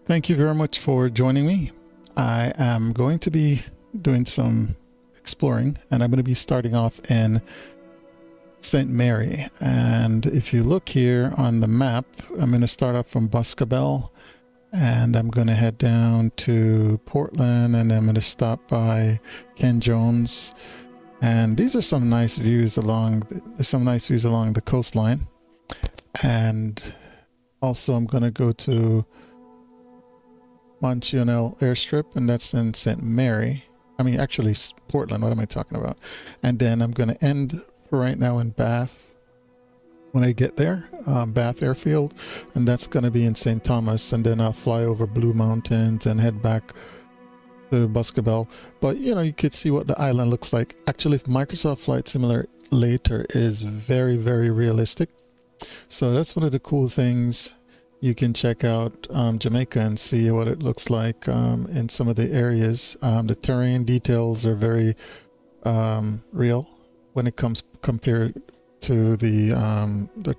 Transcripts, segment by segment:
Thank you very much for joining me. I am going to be doing some exploring, and I'm going to be starting off in St. Mary. And if you look here on the map, I'm going to start off from Boscobel, and I'm going to head down to Portland, and I'm going to stop by Ken Jones. And these are some nice views along the coastline. And also I'm going to go to Montreal airstrip, and that's in St. Mary. I mean, actually Portland. What am I talking about? And then I'm going to end for right now in Bath when I get there, Bath Airfield, and that's going to be in St. Thomas, and then I'll fly over Blue Mountains and head back to Boscobel. But you know, you could see what the island looks like. Actually, Microsoft Flight Simulator is very, very realistic. So that's one of the cool things. You can check out Jamaica and see what it looks like in some of the areas. The terrain details are very real when it comes compared to the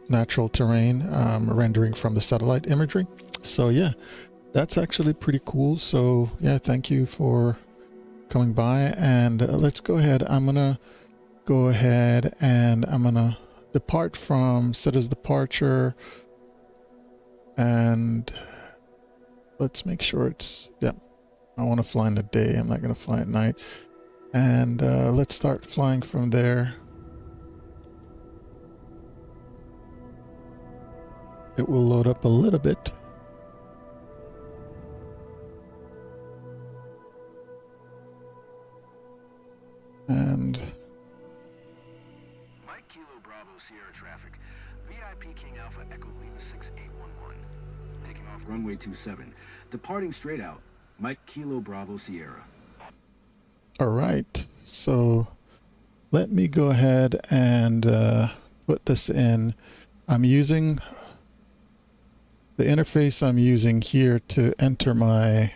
natural terrain rendering from the satellite imagery. So yeah, that's actually pretty cool. So yeah, thank you for coming by, and let's go ahead. I'm gonna go ahead and I'm gonna depart from set as departure, and let's make sure it's, yeah, I want to fly in the day. I'm not gonna fly at night. And let's start flying from there. It will load up a little bit. And Mike Kilo Bravo Sierra traffic. VIP King Alpha Echo Lima 6811. Taking off runway 27. Departing straight out. Mike Kilo Bravo Sierra. all right, so let me go ahead and put this in. I'm using the interface I'm using here to enter my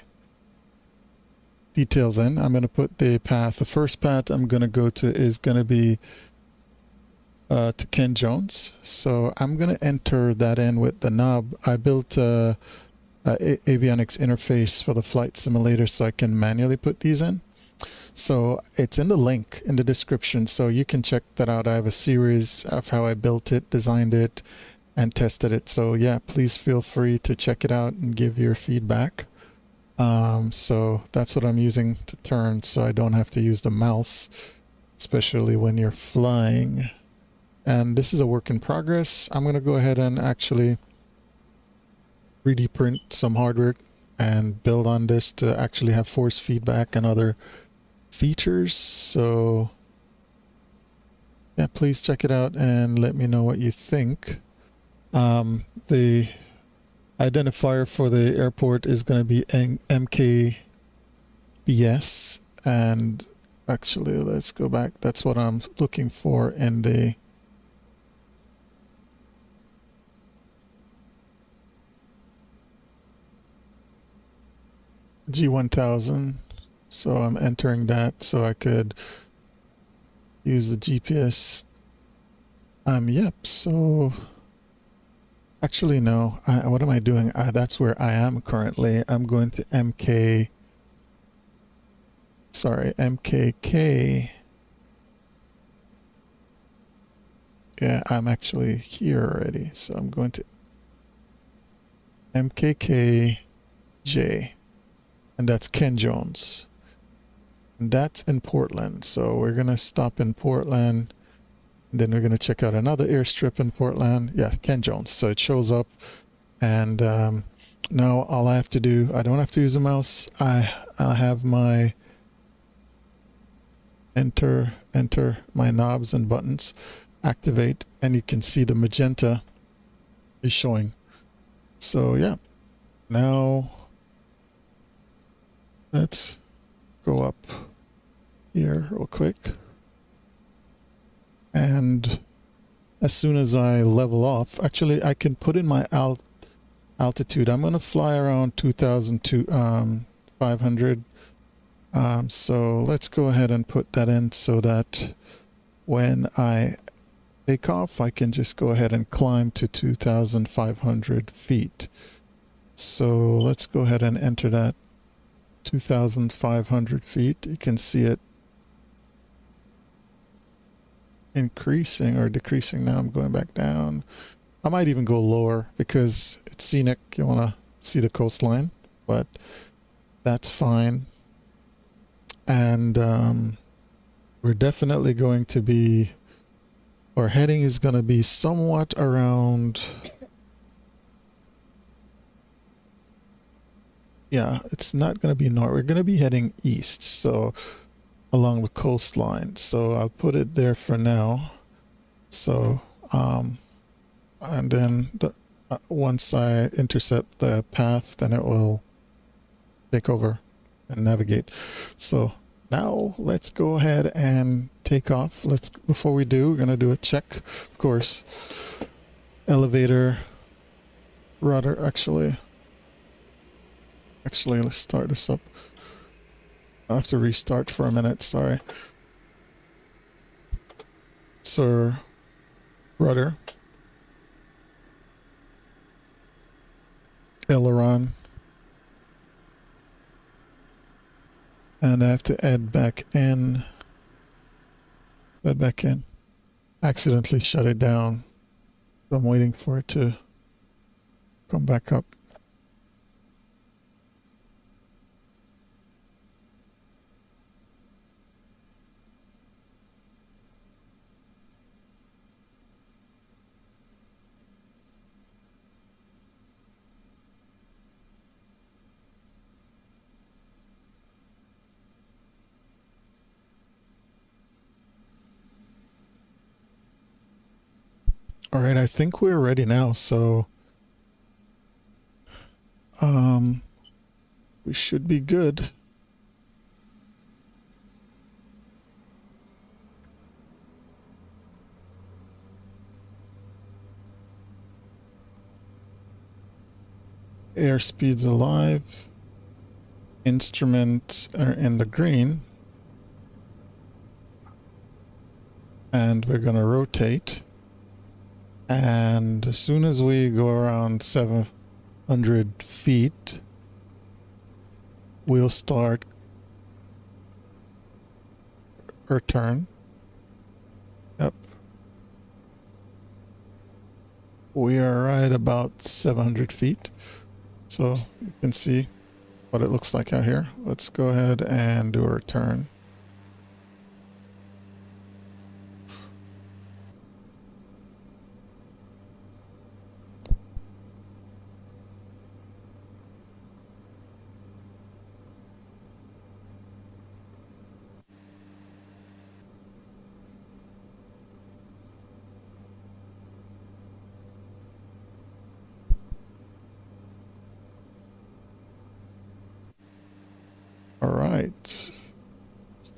details in. I'm going to put the path. The first path I'm going to go to is going to be to Ken Jones. So I'm going to enter that in with the knob. I built a avionics interface for the flight simulator so I can manually put these in. So it's in the link in the description, so you can check that out. I have a series of how I built it, designed it, and tested it. So yeah, please feel free to check it out and give your feedback. So that's what I'm using to turn, so I don't have to use the mouse, especially when you're flying. And this is a work in progress. I'm going to go ahead and actually 3D print some hardware and build on this to actually have force feedback and other features. So yeah, please check it out and let me know what you think. The identifier for the airport is going to be MKBS, and actually let's go back. That's what I'm looking for in the G1000. So I'm entering that so I could use the GPS. Yep, so actually no, what am I doing? That's where I am currently. I'm going to MKK. Yeah, I'm actually here already. So I'm going to MKKJ, and that's Ken Jones. And that's in Portland. So we're going to stop in Portland. And then we're going to check out another airstrip in Portland. Yeah, Ken Jones. So it shows up. And now all I have to do, I don't have to use a mouse. I'll have my enter my knobs and buttons activate. And you can see the magenta is showing. So yeah, now let's go up here real quick. And as soon as I level off, actually I can put in my altitude. I'm going to fly around 2,500. So let's go ahead and put that in so that when I take off, I can just go ahead and climb to 2,500 feet. So let's go ahead and enter that 2,500 feet. You can see it increasing or decreasing. Now I'm going back down. I might even go lower because it's scenic. You want to see the coastline, but that's fine. And we're definitely going to be our heading is going to be somewhat around, yeah, it's not going to be north. We're going to be heading east, so along the coastline. So I'll put it there for now. So, and then once I intercept the path, then it will take over and navigate. So now let's go ahead and take off. Before we do, we're going to do a check, of course. Elevator, rudder, actually, let's start this up. I have to restart for a minute, sorry. So, rudder, aileron, and I have to add back in. Accidentally shut it down. So I'm waiting for it to come back up. All right, I think we're ready now, so we should be good. Airspeed's alive. Instruments are in the green. And we're gonna rotate. And as soon as we go around 700 feet, we'll start our turn. Yep. We are right about 700 feet. So you can see what it looks like out here. Let's go ahead and do our turn. All right.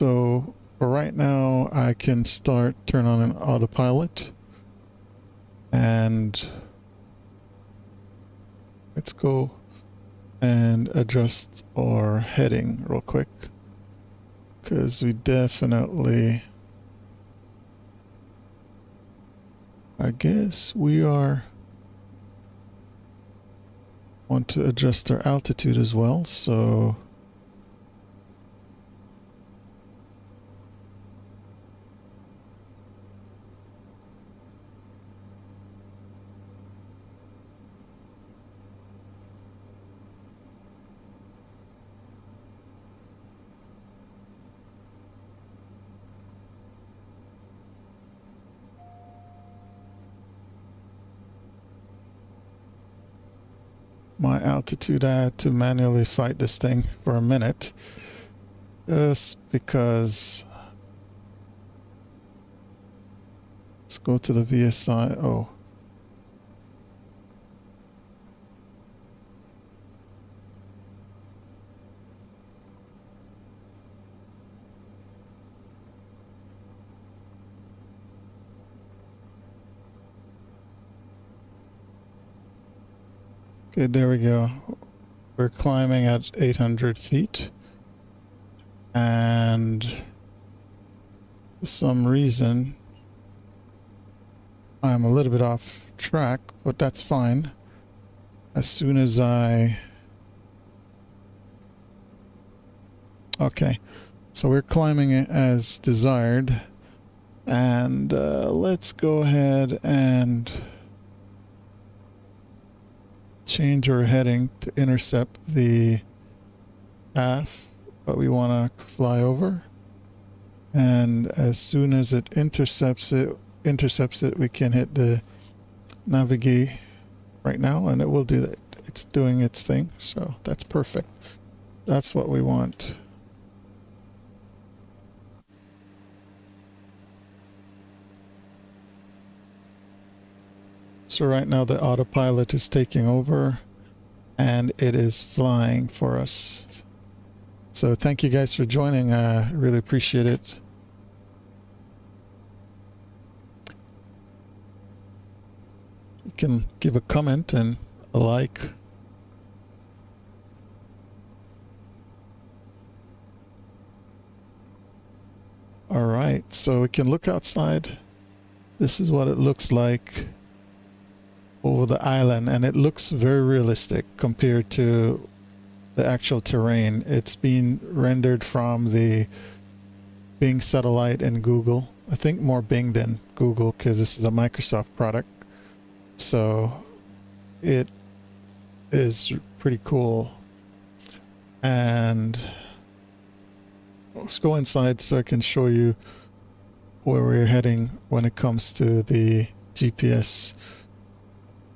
So for right now, I can turn on an autopilot. And let's go and adjust our heading real quick. Because we definitely, I guess we want to adjust our altitude as well. So my altitude, I had to manually fight this thing for a minute just because. Let's go to the VSI. Oh, okay, there we go. We're climbing at 800 feet. And for some reason, I'm a little bit off track, but that's fine. As soon as okay, so we're climbing it as desired. And let's go ahead and change our heading to intercept the path that we want to fly over. And as soon as it intercepts it, intercepts it, we can hit the navigate right now and it will do that. It's doing its thing, so that's perfect. That's what we want. So right now the autopilot is taking over and it is flying for us. So thank you guys for joining. I really appreciate it. You can give a comment and a like. All right, so we can look outside. This is what it looks like over the island, and it looks very realistic compared to the actual terrain. It's been rendered from the Bing satellite and Google. I think more Bing than Google because this is a Microsoft product. So it is pretty cool. And let's go inside so I can show you where we're heading when it comes to the GPS.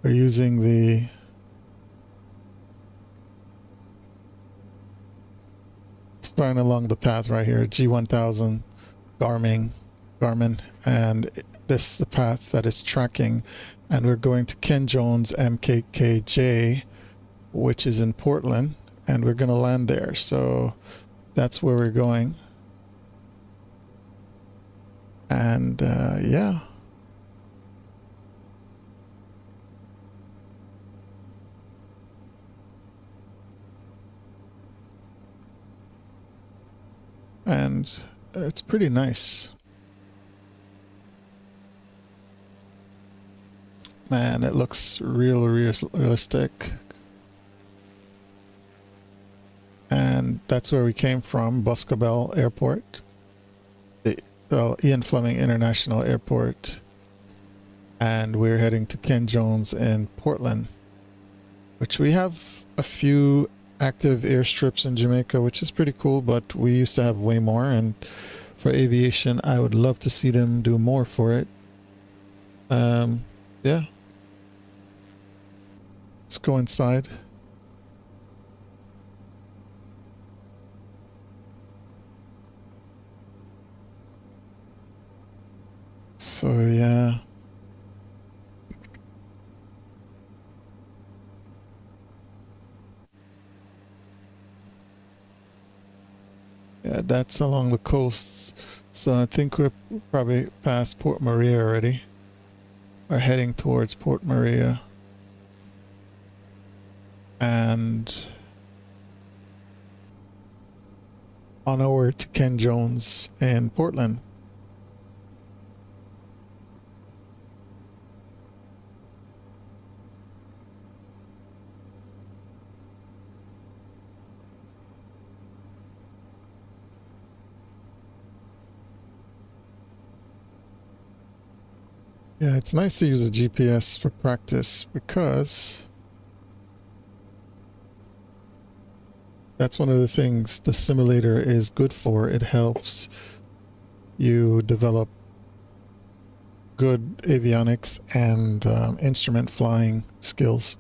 We're using the flying along the path right here, G1000 Garmin, and this is the path that it's tracking, and we're going to Ken Jones MKKJ, which is in Portland, and we're going to land there. So that's where we're going. And yeah. And it's pretty nice. Man, it looks realistic. And that's where we came from, Boscobel Airport. Well, Ian Fleming International Airport. And we're heading to Ken Jones in Portland, which we have a few active airstrips in Jamaica, which is pretty cool, but we used to have way more, and for aviation I would love to see them do more for it. Yeah, let's go inside. So yeah, that's along the coast. So I think we're probably past Port Maria already. We're heading towards Port Maria. And on our way to Ken Jones in Portland. Yeah, it's nice to use a GPS for practice because that's one of the things the simulator is good for. It helps you develop good avionics and instrument flying skills.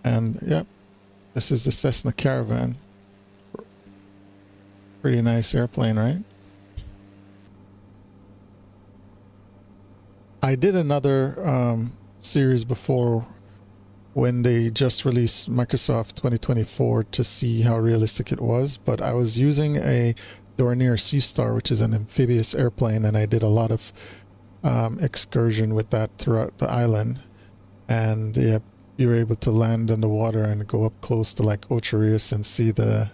And yep, this is the Cessna Caravan. Pretty nice airplane, right? I did another series before when they just released Microsoft 2024 to see how realistic it was, but I was using a Dornier Seastar, which is an amphibious airplane, and I did a lot of excursion with that throughout the island. And yeah, you were able to land in the water and go up close to like Ocho Rios and see the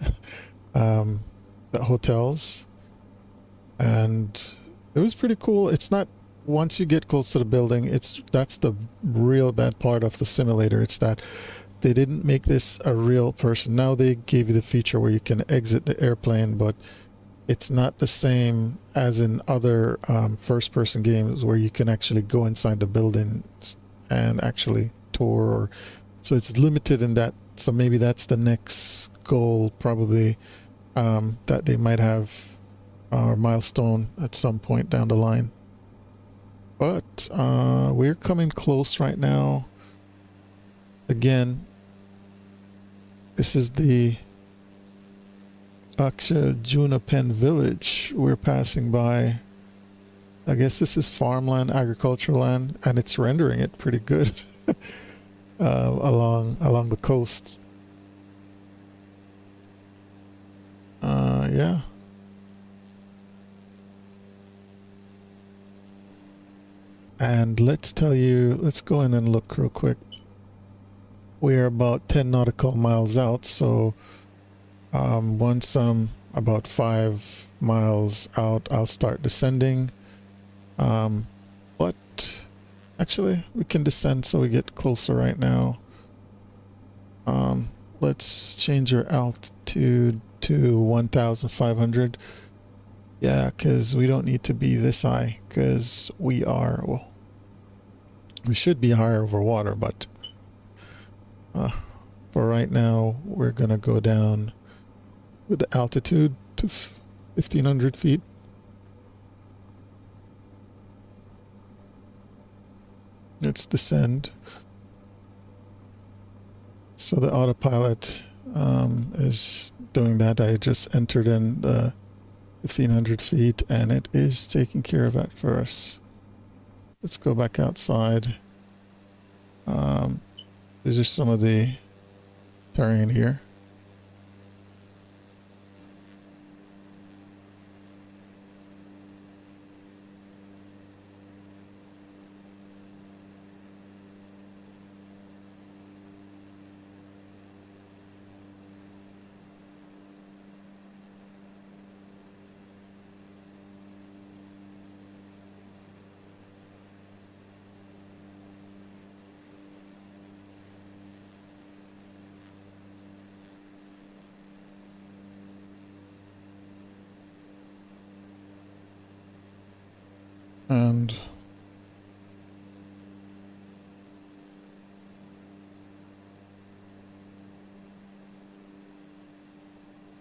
hotels, and it was pretty cool. It's not, once you get close to the building, that's the real bad part of the simulator. It's that they didn't make this a real person. Now they gave you the feature where you can exit the airplane, but it's not the same as in other first-person games where you can actually go inside the buildings and actually tour. So it's limited in that. So maybe that's the next goal, probably, that they might have our milestone at some point down the line. But we're coming close right now. Again, this is the Junapen village we're passing by. I guess this is farmland, agricultural land, and it's rendering it pretty good along the coast. Yeah. And let's go in and look real quick. We're about 10 nautical miles out, so once I'm about 5 miles out, I'll start descending. But actually, we can descend so we get closer right now. Let's change our altitude to 1,500. Yeah, because we don't need to be this high, because we are, well, we should be higher over water, but for right now, we're going to go down with the altitude to 1,500 feet. Let's descend. So the autopilot is doing that. I just entered in the 1,500 feet and it is taking care of that for us. Let's go back outside. These are some of the terrain here. And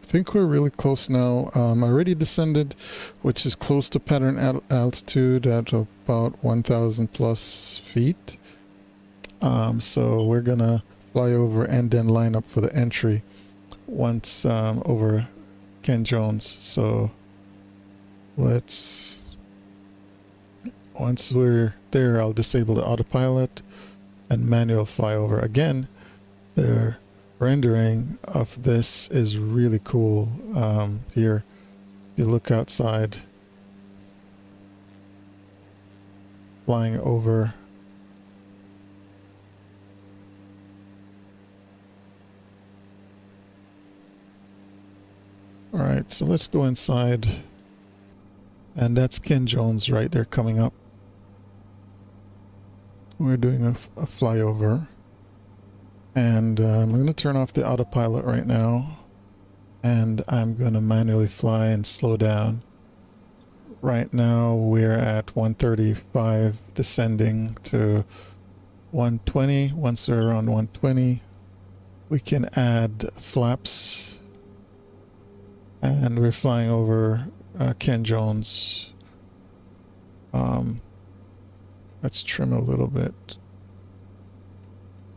I think we're really close now. I already descended, which is close to pattern altitude at about 1,000 plus feet. So we're gonna fly over and then line up for the entry once over Ken Jones. So once we're there, I'll disable the autopilot and manual flyover. Again, the rendering of this is really cool. Here, you look outside, flying over. All right, so let's go inside. And that's Ken Jones right there coming up. We're doing a flyover. And I'm going to turn off the autopilot right now. And I'm going to manually fly and slow down. Right now we're at 135, descending to 120. Once we're around 120, we can add flaps. And we're flying over Ken Jones. Let's trim a little bit.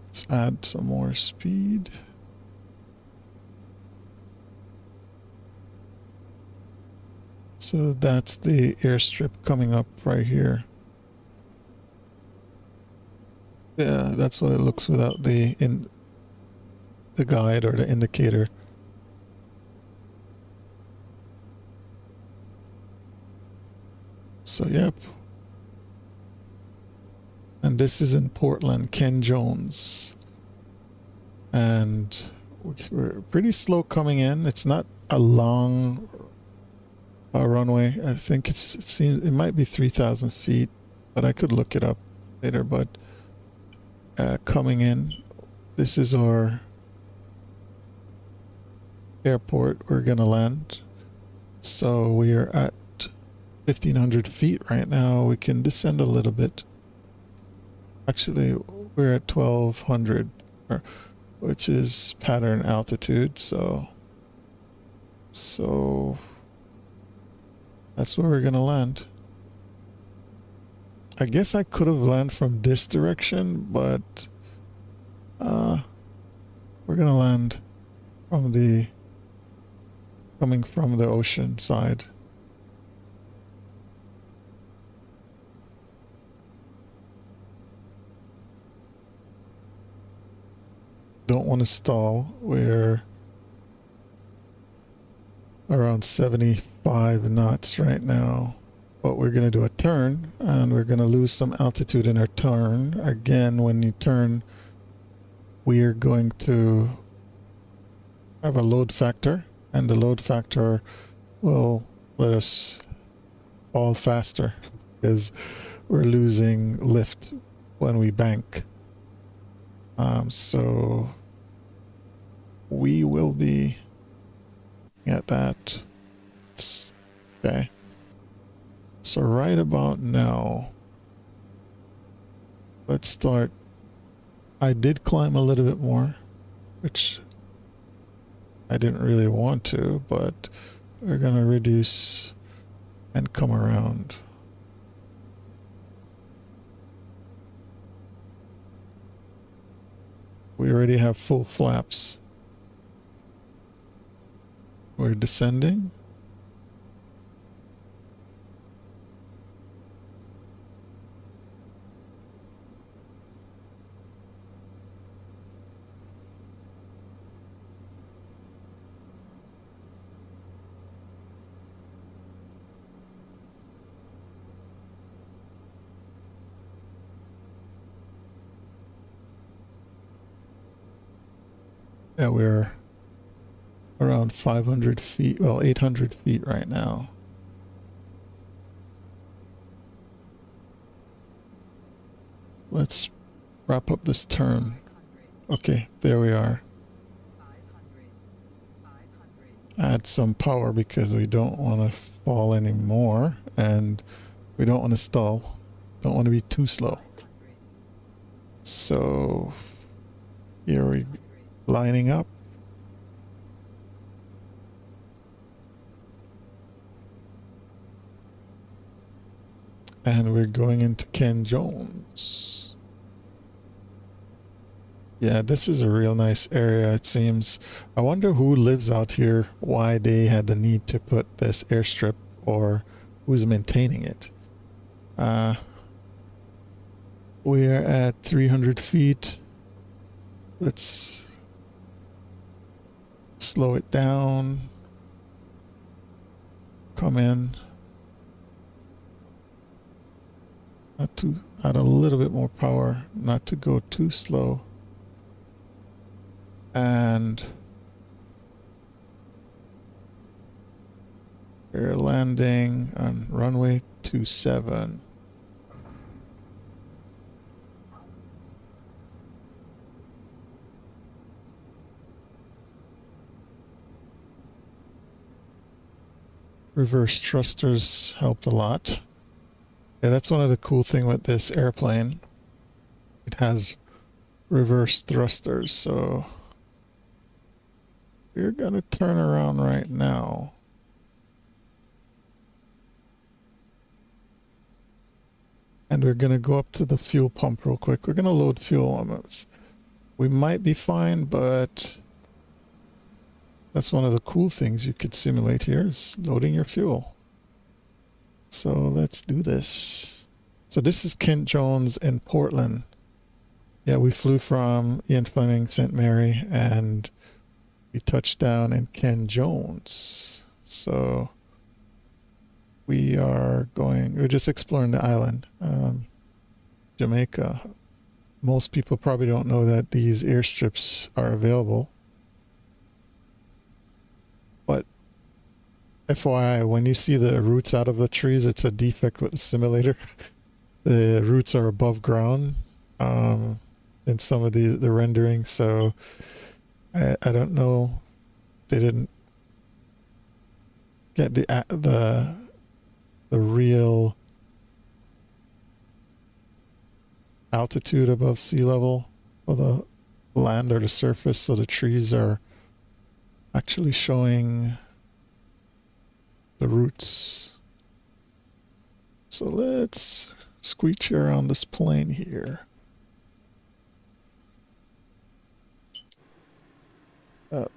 Let's add some more speed. So that's the airstrip coming up right here. Yeah, that's what it looks without the guide or the indicator. So yep. And this is in Portland, Ken Jones. And we're pretty slow coming in. It's not a long runway. I think it might be 3,000 feet, but I could look it up later. But coming in, this is our airport. We're gonna land. So we are at 1,500 feet right now. We can descend a little bit. Actually, we're at 1,200, which is pattern altitude, so So that's where we're gonna land. I guess I could have landed from this direction, but we're gonna land from the coming from the ocean side. Don't want to stall. We're around 75 knots right now, but we're going to do a turn and we're going to lose some altitude in our turn. Again, when you turn, we are going to have a load factor, and the load factor will let us fall faster because we're losing lift when we bank. So we will be at that. Okay. So right about now, let's start. I did climb a little bit more, which I didn't really want to, but we're gonna reduce and come around. We already have full flaps. We're descending. Yeah, we're around 500 feet, well, 800 feet right now. Let's wrap up this turn. Okay, there we are. Add some power because we don't want to fall anymore, and we don't want to stall. Don't want to be too slow. So here we lining up. And we're going into Ken Jones. Yeah, this is a real nice area, it seems. I wonder who lives out here, why they had the need to put this airstrip, or who's maintaining it. We're at 300 feet. Let's slow it down. Come in. Not to add a little bit more power, not to go too slow. And we're landing on runway 27. Reverse thrusters helped a lot. Yeah, that's one of the cool things with this airplane. It has reverse thrusters, so we're gonna turn around right now. And we're gonna go up to the fuel pump real quick. We're gonna load fuel on us. We might be fine, but that's one of the cool things you could simulate here is loading your fuel. So let's do this. So this is Kent Jones in Portland. Yeah, we flew from Ian Fleming, St. Mary, and we touched down in Ken Jones. So we're just exploring the island, Jamaica. Most people probably don't know that these airstrips are available. But FYI, when you see the roots out of the trees, it's a defect with the simulator. The roots are above ground in some of the rendering, so I don't know. They didn't get the real altitude above sea level for the land or the surface, so the trees are actually showing the routes. So let's squeeze around this plane here. Up.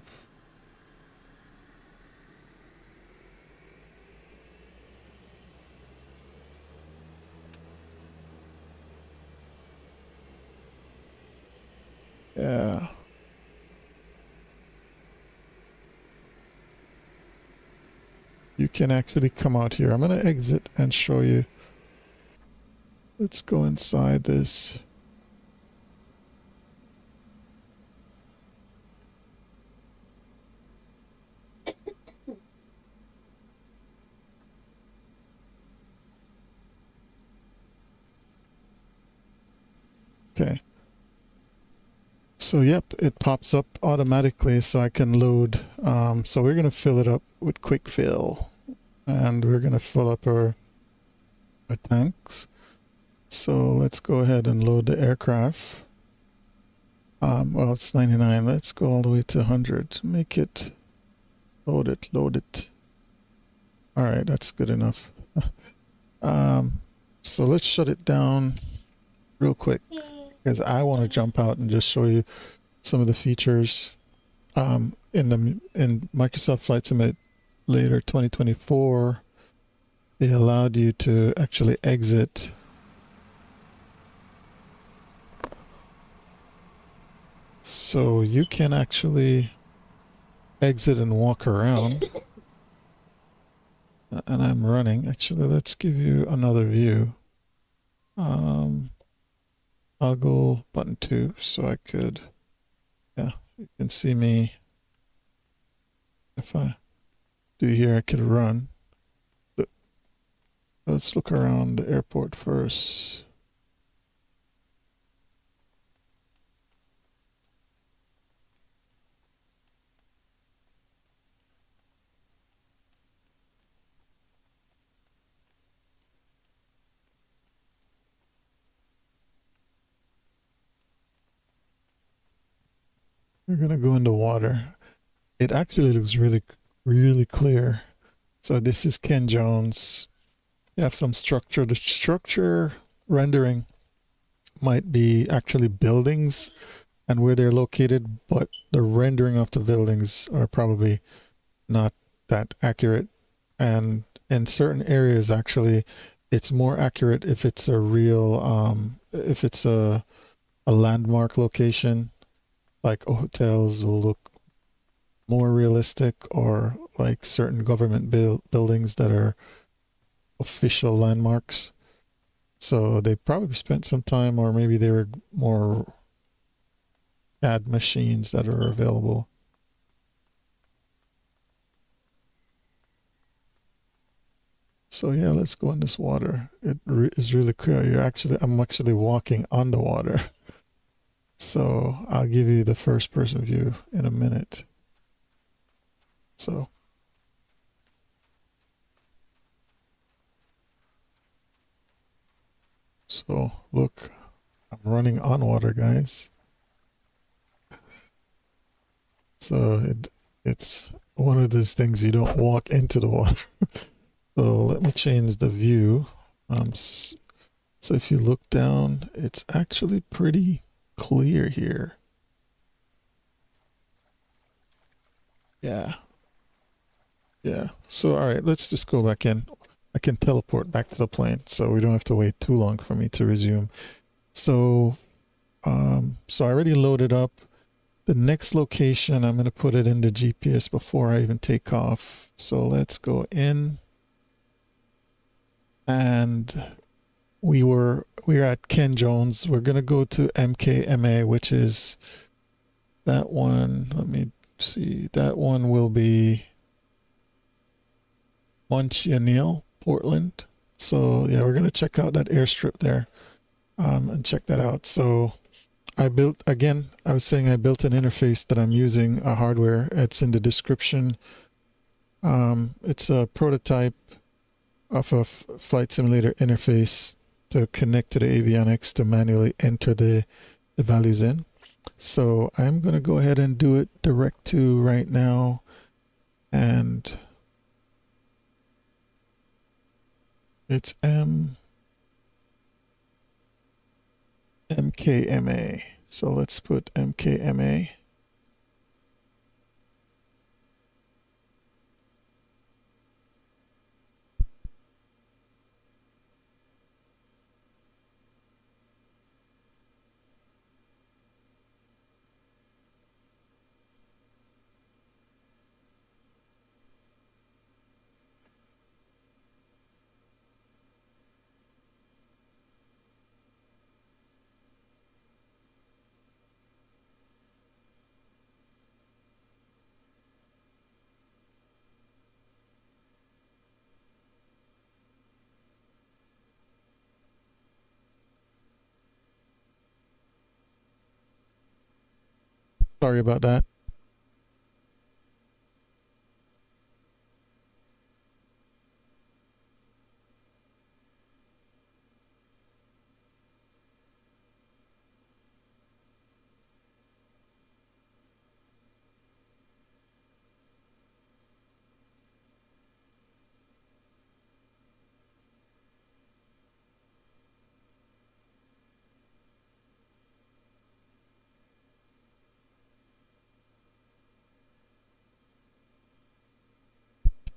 Yeah. You can actually come out here. I'm going to exit and show you. Let's go inside this. Okay. So yep, it pops up automatically so I can load. So we're going to fill it up with quick fill. And we're going to fill up our tanks. So let's go ahead and load the aircraft. Well, it's 99. Let's go all the way to 100. Make it, load it, load it. All right, that's good enough. So let's shut it down real quick because I want to jump out and just show you some of the features. In Microsoft Flight Simulator 2024, they allowed you to actually exit. So you can actually exit and walk around. And I'm running. Actually, let's give you another view. Toggle button 2 so I could, yeah, you can see me. If I do here, I could run. But let's look around the airport first. We're gonna go into water. It actually looks really, really clear. So this is Ken Jones. You have some structure. The structure rendering might be actually buildings and where they're located, but the rendering of the buildings are probably not that accurate. And in certain areas, actually, it's more accurate if it's a real, if it's a landmark location, like hotels will look more realistic, or like certain government buildings that are official landmarks. So they probably spent some time, or maybe they were more CAD machines that are available. So yeah, let's go in this water. It is really clear. I'm actually walking on the water. So I'll give you the first person view in a minute. So look, I'm running on water, guys. So it's one of those things you don't walk into the water. So let me change the view. So if you look down, it's actually pretty clear here. Yeah. Yeah. So all right, let's just go back in. I can teleport back to the plane, so we don't have to wait too long for me to resume. So so I already loaded up the next location. I'm going to put it in the GPS before I even take off. So let's go in. And we're at Ken Jones. We're going to go to MKMA, which is that one. Let me see. That one will be Montreal, Portland. So yeah, we're going to check out that airstrip there and check that out. So I built, again, I was saying I built an interface that I'm using, a hardware. It's in the description. It's a prototype of a flight simulator interface to connect to the avionics to manually enter the values in. So I'm going to go ahead and do it direct to right now. And It's MKMA. So let's put MKMA. Sorry about that.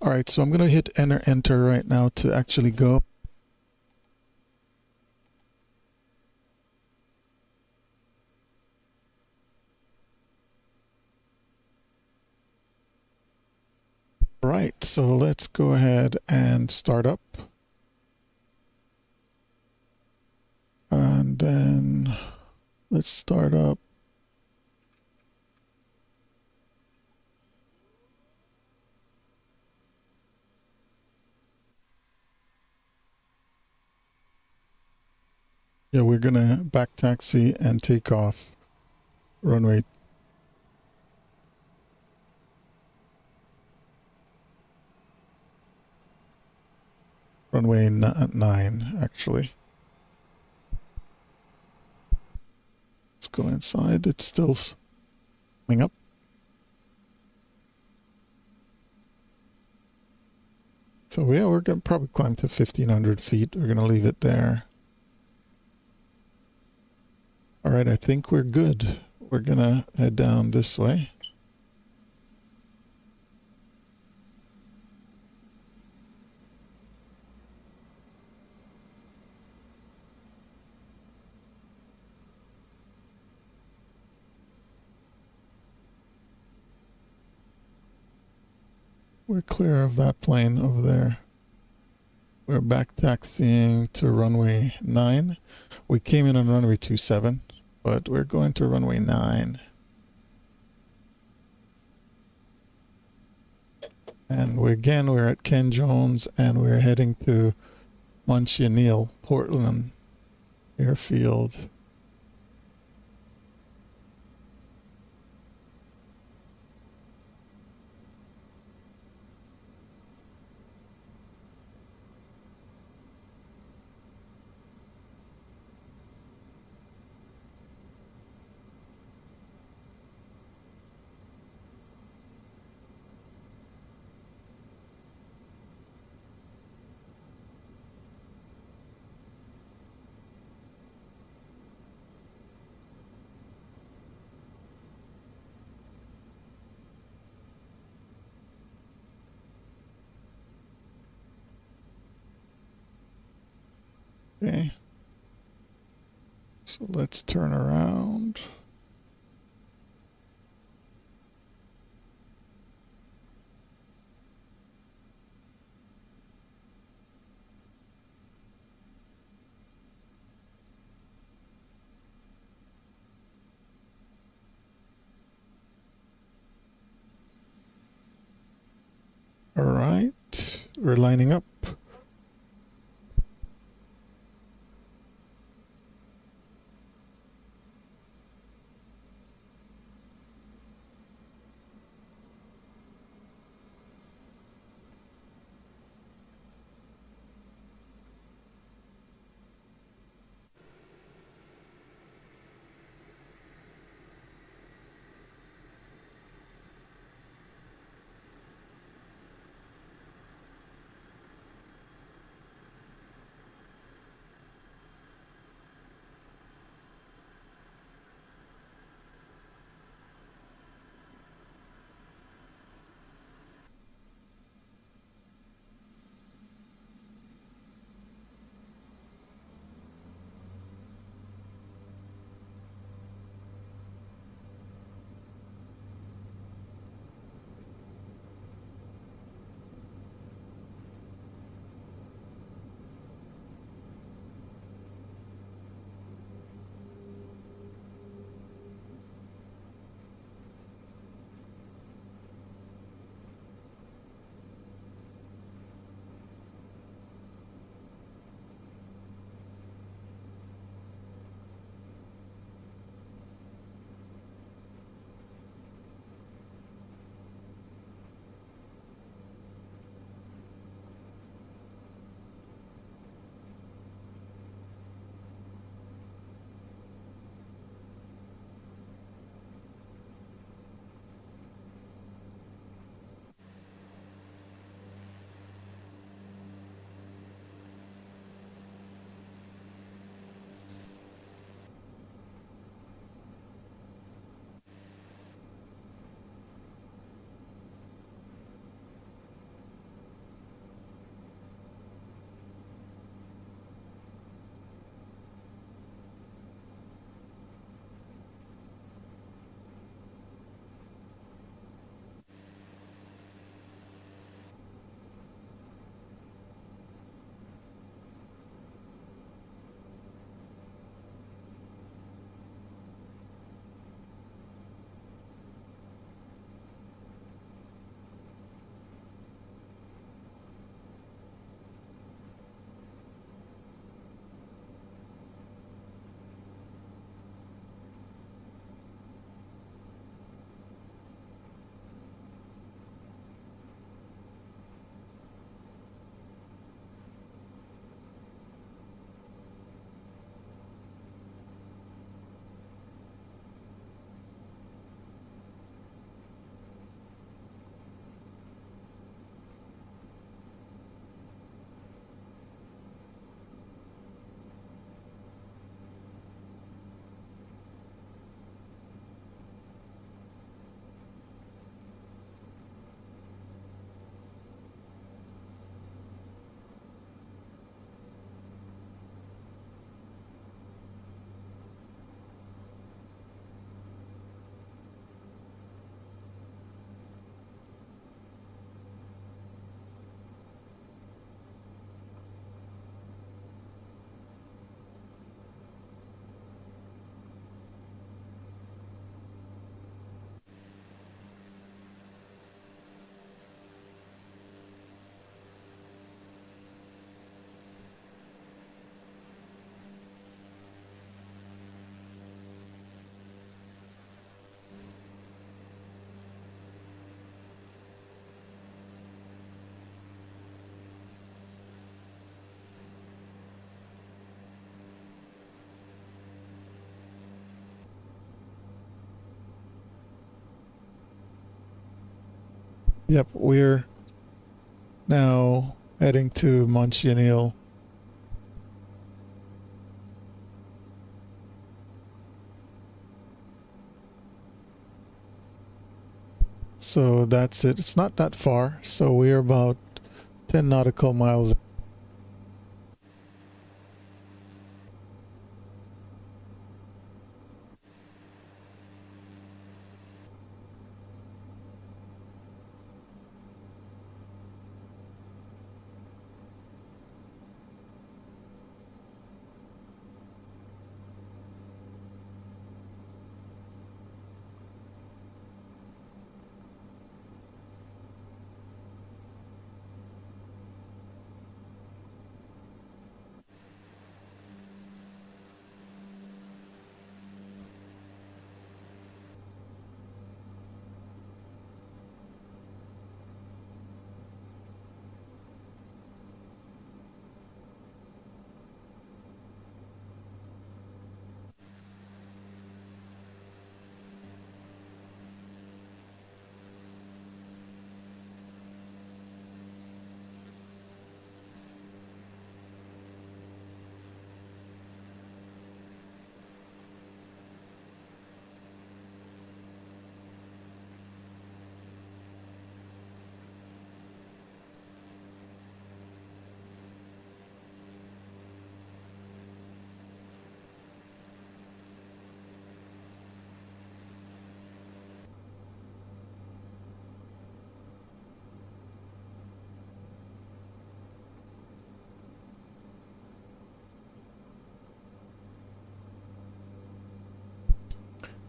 All right, so I'm going to hit enter right now to actually go. All right, so let's go ahead and start up. And then let's start up. Yeah, we're gonna back taxi and take off runway. Runway 9, actually. Let's go inside. It's still coming up. So yeah, we're gonna probably climb to 1,500 feet. We're gonna leave it there. All right, I think we're good. We're gonna head down this way. We're clear of that plane over there. We're back taxiing to runway 9. We came in on runway 27, but we're going to runway 9. And we're at Ken Jones, and we're heading to Montchanel, Portland Airfield. Okay. So let's turn around. All right, we're lining up. Yep, we're now heading to Montchenil. So that's it. It's not that far. So we're about 10 nautical miles.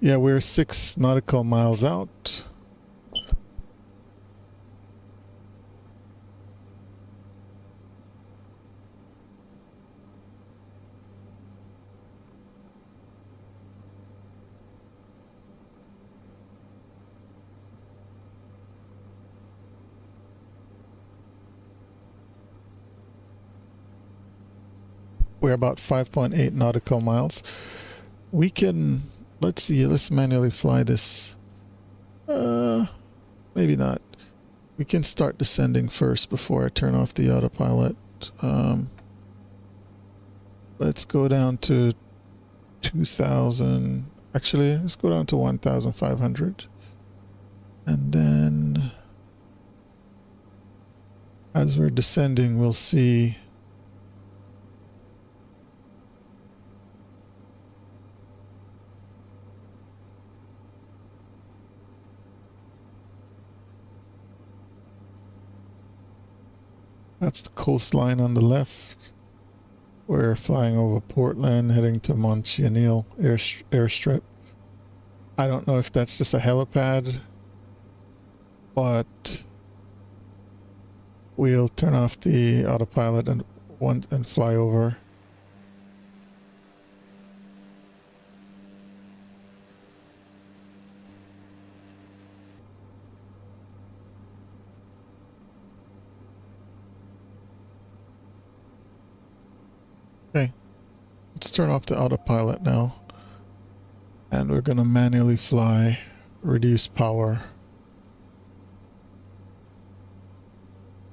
Yeah, we're 6 nautical miles out. We're about 5.8 nautical miles. We can, let's see, let's manually fly this. Maybe not. We can start descending first before I turn off the autopilot. Let's go down to 2,000. Actually, let's go down to 1,500. And then as we're descending, we'll see that's the coastline on the left. We're flying over Portland, heading to Montchenil airstrip. I don't know if that's just a helipad, but we'll turn off the autopilot and fly over. Okay, let's turn off the autopilot now. And we're gonna manually fly, reduce power.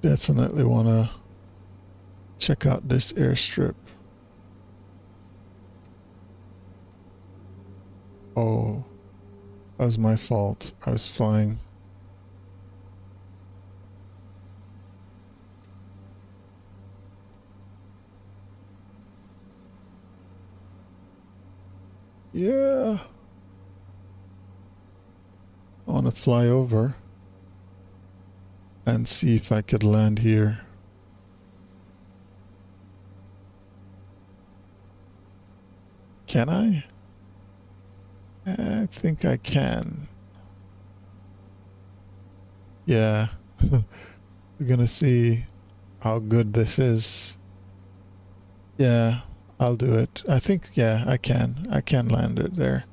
Definitely wanna check out this airstrip. Oh, that was my fault. I was flying. Yeah. I want to fly over and see if I could land here. Can I? I think I can. Yeah. We're gonna see how good this is. Yeah, I'll do it. I think, yeah, I can. I can land it there.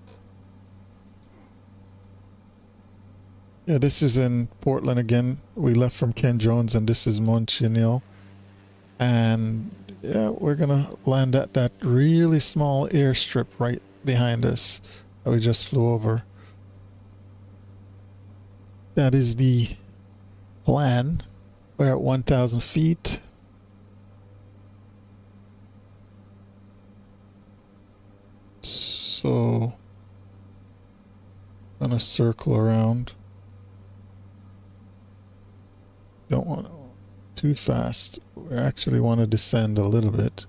Yeah, this is in Portland again. We left from Ken Jones and this is Montchenil. And yeah, we're gonna land at that really small airstrip right behind us that we just flew over. That is the plan. We're at 1,000 feet. So, gonna circle around. Don't want to too fast. We actually want to descend a little bit.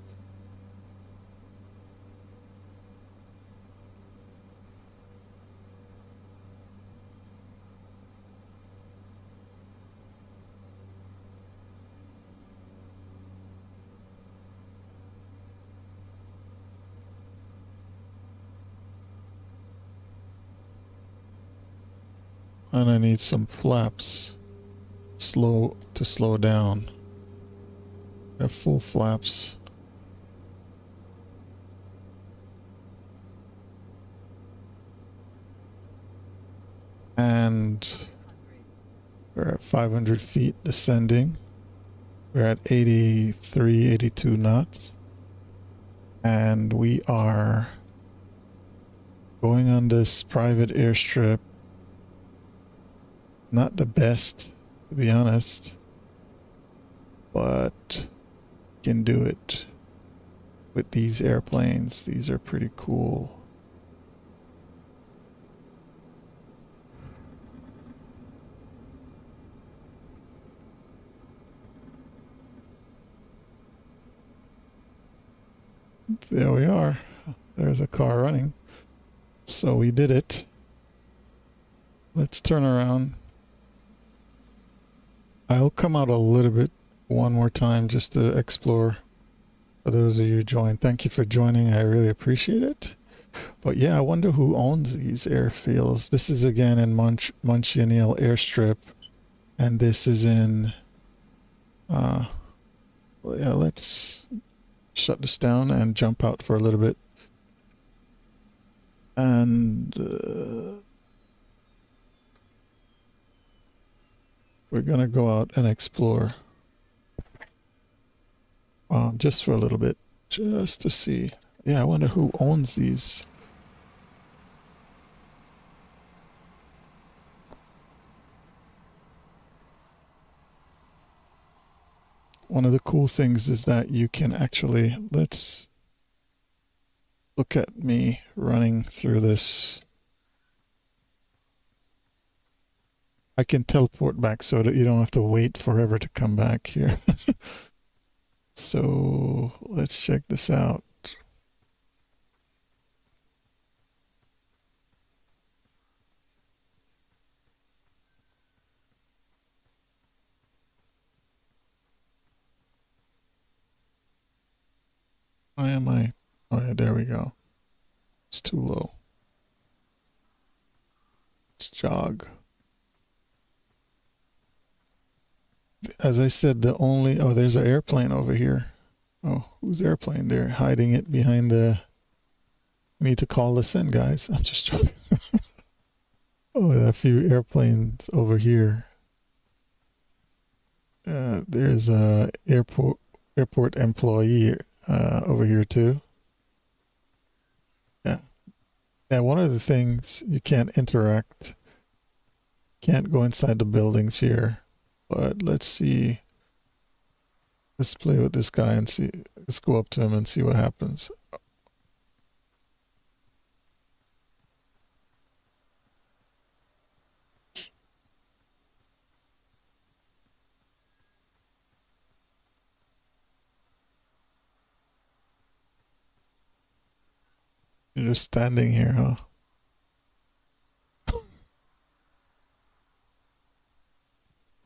And I need some flaps to slow down. I have full flaps. And we're at 500 feet descending. We're at 83, 82 knots. And we are going on this private airstrip. Not the best, to be honest, but can do it with these airplanes. These are pretty cool. There we are. There's a car running. So we did it. Let's turn around. I'll come out a little bit one more time just to explore. For those of you who joined, thank you for joining. I really appreciate it. But yeah, I wonder who owns these airfields. This is again in Montchenil Airstrip, and this is in. Well, yeah, let's shut this down and jump out for a little bit. And we're gonna go out and explore. Just for a little bit, just to see. Yeah, I wonder who owns these. One of the cool things is that you can actually, let's look at me running through this. I can teleport back so that you don't have to wait forever to come back here. So let's check this out. Why am I? Oh yeah, there we go. It's too low. Let's jog. As I said, the only, oh, there's an airplane over here. Oh, whose airplane? They're hiding it behind the, we need to call this in, guys. I'm just joking. Oh, a few airplanes over here. There's a airport employee over here too. Yeah. Yeah, one of the things, you can't interact. Can't go inside the buildings here. But let's see. Let's play with this guy and see. Let's go up to him and see what happens. You're just standing here, huh?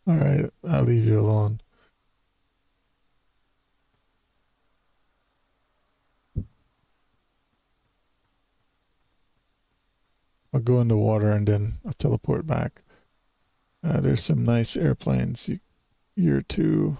All right, I'll leave you alone. I'll go in the water and then I'll teleport back. There's some nice airplanes here too.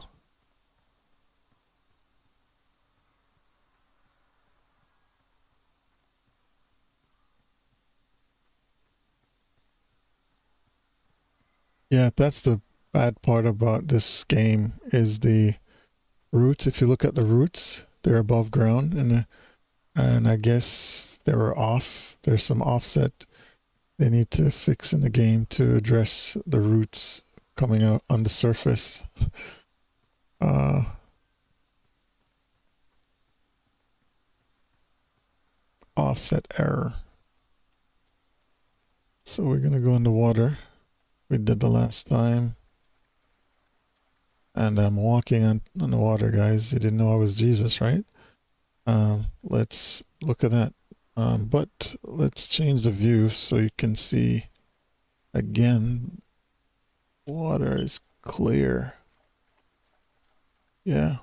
Yeah, that's the bad part about this game is the roots. If you look at the roots, they're above ground, and I guess they were off. There's some offset they need to fix in the game to address the roots coming out on the surface. Offset error. So we're gonna go in the water. We did the last time. And I'm walking on the water, guys. You didn't know I was Jesus, right? Let's look at that. But let's change the view so you can see again. Water is clear. Yeah.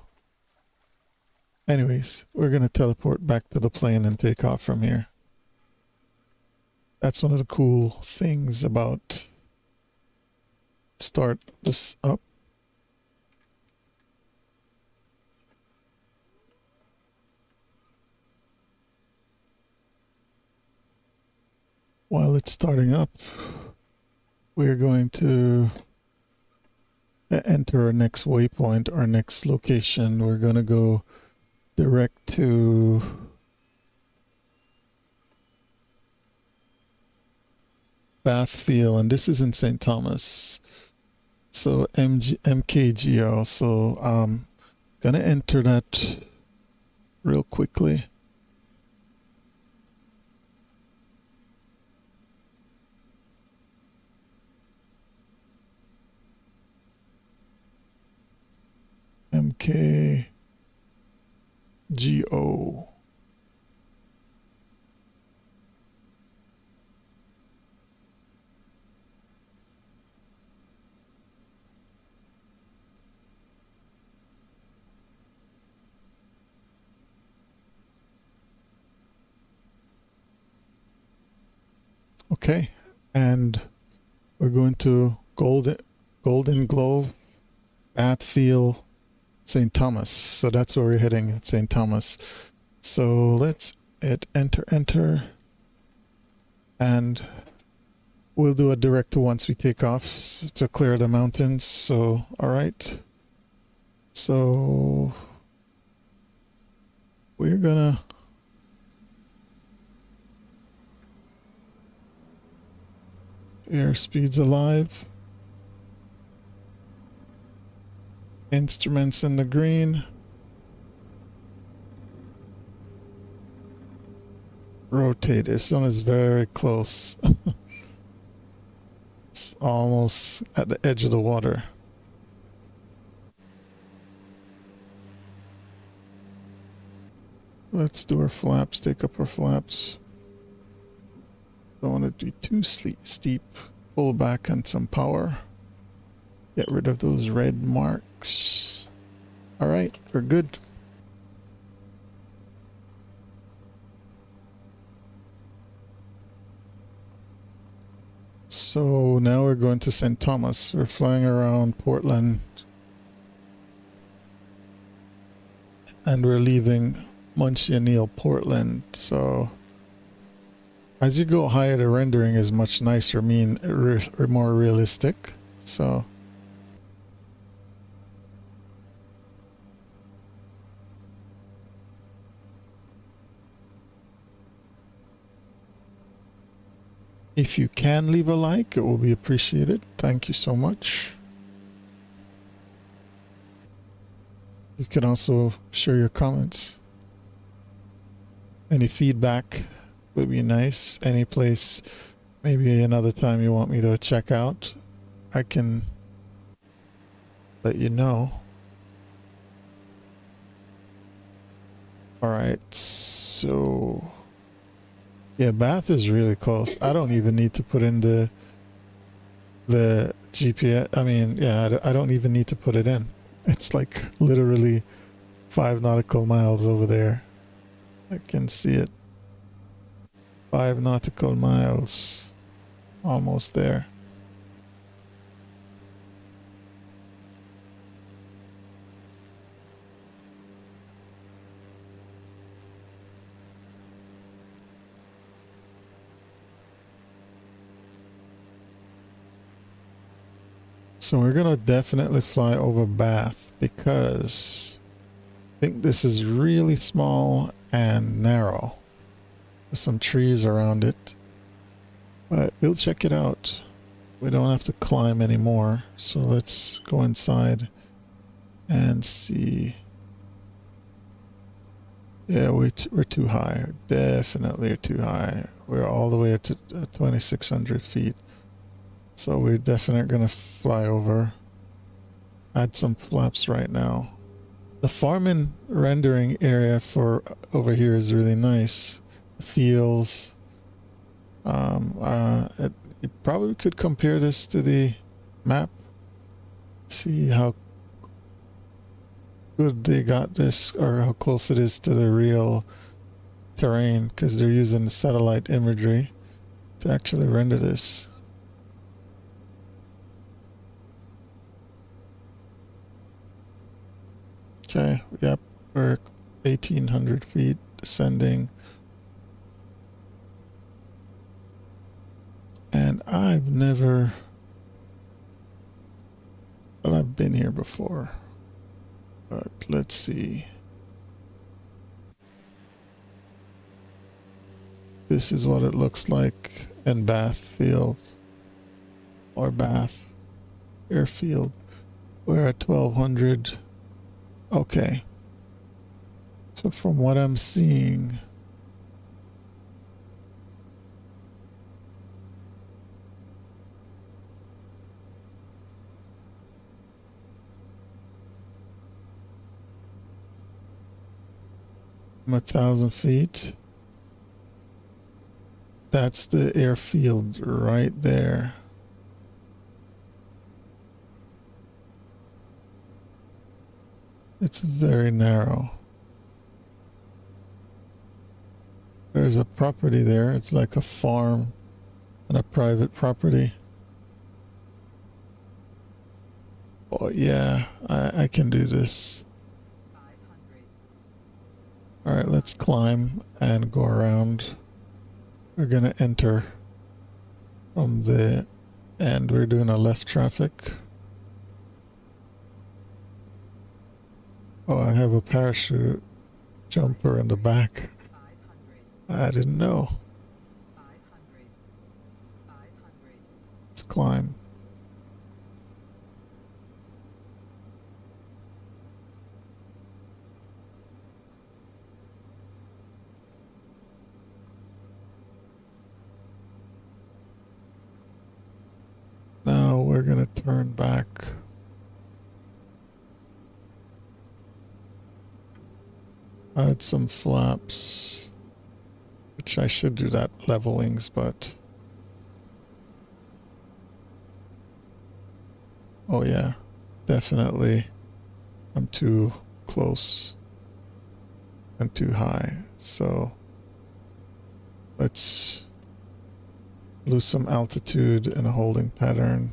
Anyways, we're gonna teleport back to the plane and take off from here. That's one of the cool things about start this up. While it's starting up, we're going to enter our next waypoint, our next location. We're going to go direct to Bathfield, and this is in St. Thomas. So MKGO. So I'm going to enter that real quickly. MKGO. Okay, and we're going to Golden Globe, Bathfield, St. Thomas. So that's where we're heading, at St. Thomas. So let's hit enter, and we'll do a direct to once we take off to clear the mountains. So, all right. So we're gonna airspeed's alive. Instruments in the green. Rotate. This one is very close. It's almost at the edge of the water. Let's do our flaps. Take up our flaps. Don't want it to be too steep. Pull back on some power. Get rid of those red marks. All right, we're good. So now we're going to St. Thomas. We're flying around Portland. And we're leaving Muncie O'Neill, Portland. So as you go higher, the rendering is much nicer, more realistic. So if you can leave a like, it will be appreciated. Thank you so much. You can also share your comments. Any feedback would be nice. Any place, maybe another time you want me to check out, I can let you know. All right, so yeah, Bath is really close. I don't even need to put in the GPS. I mean, yeah, I don't even need to put it in. It's like literally 5 nautical miles over there. I can see it. 5 nautical miles. Almost there. So we're gonna definitely fly over Bath because I think this is really small and narrow. There's some trees around it, but we'll check it out. We don't have to climb anymore, so let's go inside and see. Yeah, we're too high. Definitely too high. We're all the way to 2,600 feet. So we're definitely going to fly over. Add some flaps right now. The farming rendering area for over here is really nice. Fields. You probably could compare this to the map. See how good they got this, or how close it is to the real terrain, because they're using the satellite imagery to actually render this. Okay, yep, we're 1,800 feet descending. And I've never... Well, I've been here before. But let's see. This is what it looks like in Bath Field. Or Bath Airfield. We're at 1,200. Okay. So from what I'm seeing... I'm 1,000 feet. That's the airfield right there. It's very narrow. There's a property there. It's like a farm and a private property. Oh yeah, I can do this. Alright, let's climb and go around. We're gonna enter from the end. We're doing a left traffic. Oh, I have a parachute jumper in the back. I didn't know. Let's climb. Now we're gonna turn back. Add some flaps, which I should do that level wings, but oh yeah, definitely I'm too close and too high. So let's lose some altitude in a holding pattern.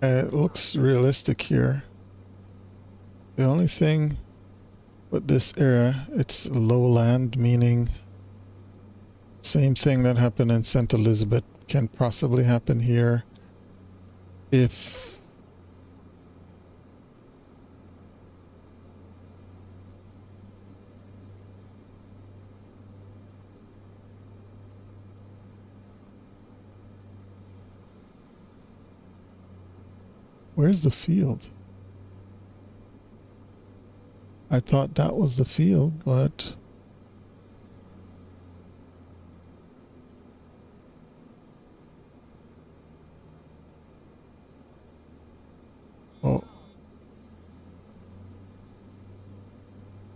It looks realistic here. The only thing with this area, it's lowland, meaning same thing that happened in St. Elizabeth can possibly happen here if where's the field? I thought that was the field, but oh,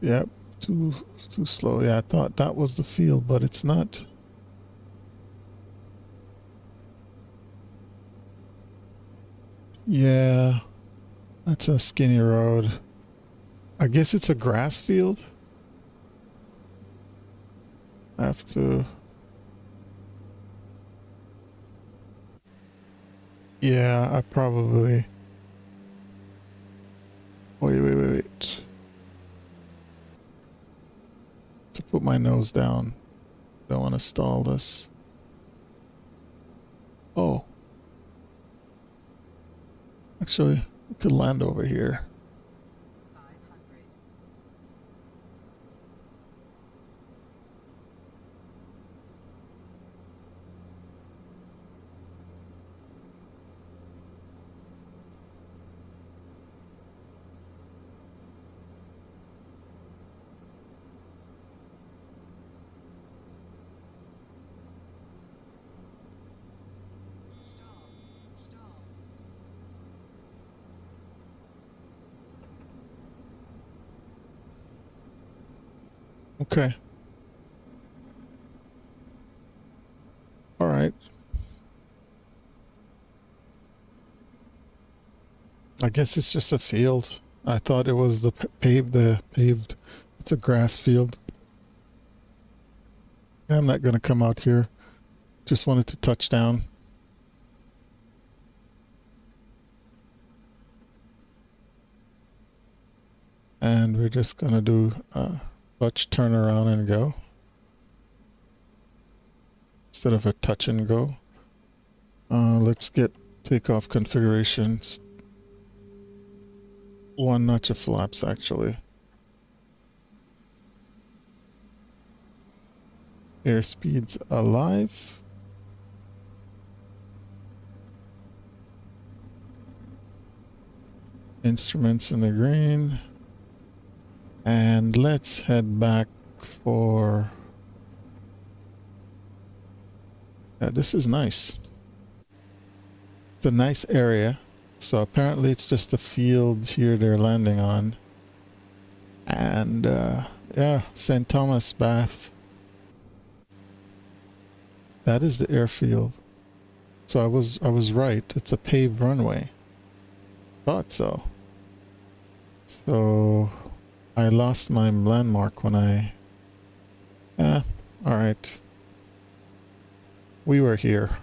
yep, too slow. Yeah, I thought that was the field, but it's not. Yeah, that's a skinny road. I guess it's a grass field. I have to. Yeah, I probably... Wait. To put my nose down. Don't want to stall this. Oh. Actually, we could land over here. 500. Stall. Okay. All right. I guess it's just a field. I thought it was the paved. It's a grass field. I'm not going to come out here. Just wanted to touch down. And we're just going to do a clutch turn around and go. Instead of a touch and go. Let's get takeoff configurations. One notch of flaps actually. Airspeed's alive. Instruments in the green. And let's head back for... Yeah, this is nice. It's a nice area. So apparently it's just a field here they're landing on. And yeah, St. Thomas Bath. That is the airfield. So I was right. It's a paved runway. Thought so. So I lost my landmark when I... alright. We were here.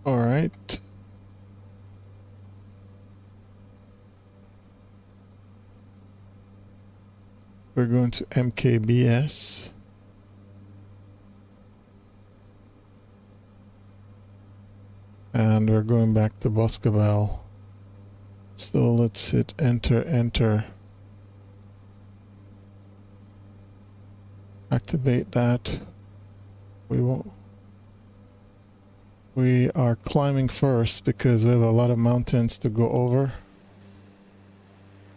Alright. We're going to MKBS. And we're going back to Boscobel. So let's hit enter. Activate that. We are climbing first because we have a lot of mountains to go over.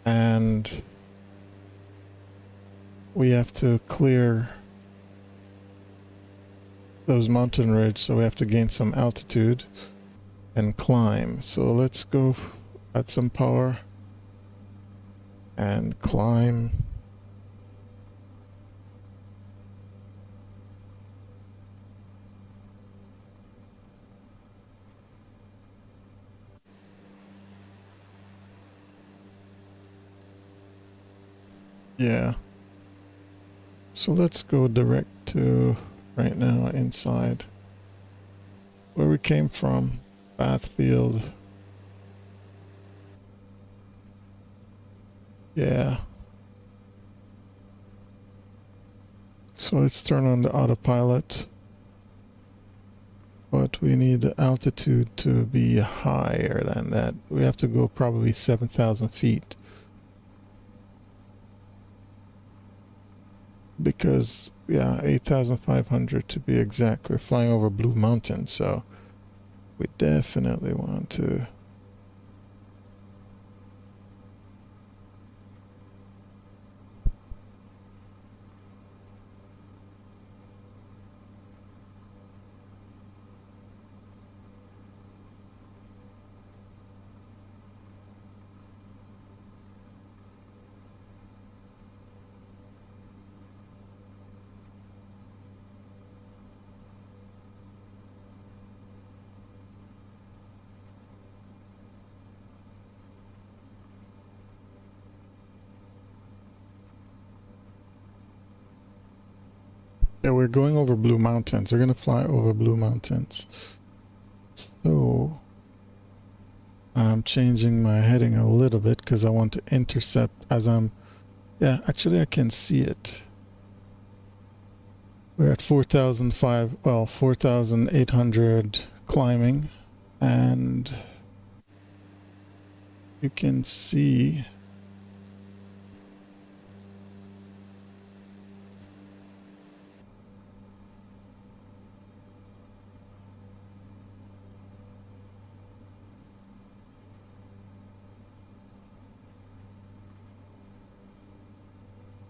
And we have to clear those mountain ridges, so we have to gain some altitude and climb. So let's go add some power and climb. Yeah. So let's go direct to right now inside where we came from, path field. Yeah. So let's turn on the autopilot. But we need the altitude to be higher than that. We have to go probably 7,000 feet. Because, yeah, 8,500 to be exact. We're flying over Blue Mountain, so we definitely want to. Yeah, we're going over Blue Mountains. We're going to fly over Blue Mountains. So I'm changing my heading a little bit because I want to intercept as I'm. Yeah, actually I can see it. We're at 4,800 climbing, and you can see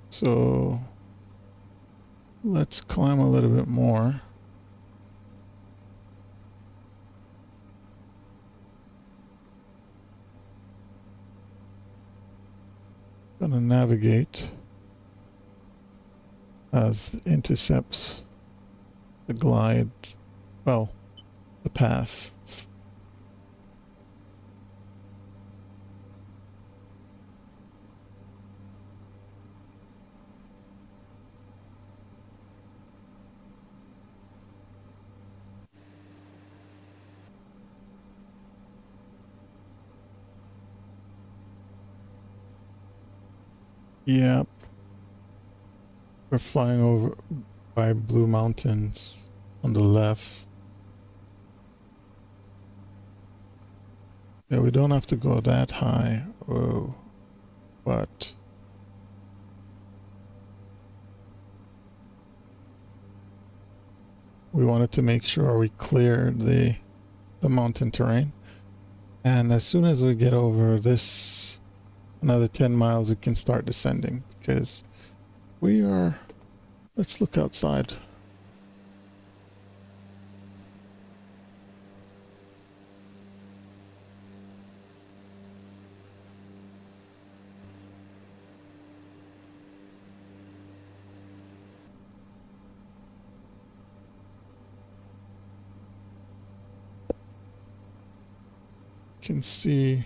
so let's climb a little bit more. Gonna navigate as intercepts the glide, well, the path. Yep, we're flying over by Blue Mountains on the left. Yeah, we don't have to go that high. Oh, but we wanted to make sure we clear the mountain terrain. And as soon as we get over this another 10 miles, we can start descending because we are. Let's look outside. Can see.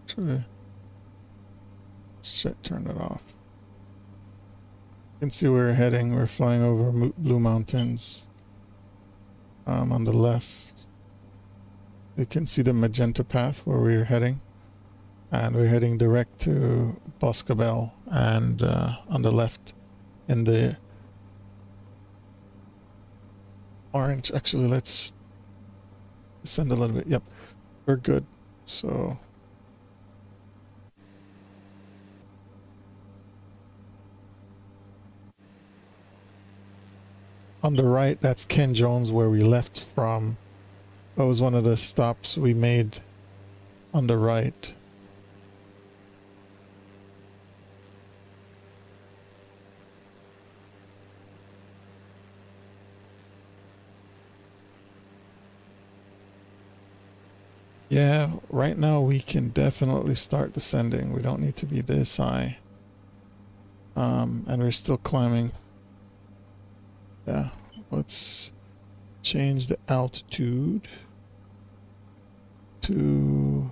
Actually, let's turn it off. You can see where we're heading. We're flying over Blue Mountains. On the left, you can see the magenta path where we're heading, and we're heading direct to Boscobel. And on the left, in the orange. Actually, let's descend a little bit. Yep, we're good. So on the right, that's Ken Jones, where we left from. That was one of the stops we made on the right. Yeah, right now we can definitely start descending. We don't need to be this high. And we're still climbing. Yeah, let's change the altitude to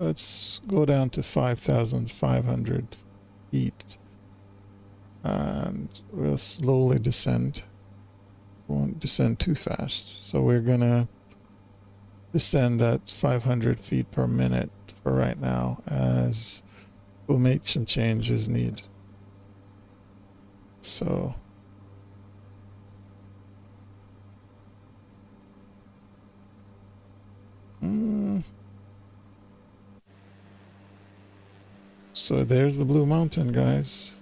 Let's go down to 5,500 feet. And we'll slowly descend. We won't descend too fast. So we're gonna descend at 500 feet per minute for right now, as we'll make some changes need. So so there's the Blue Mountain, guys.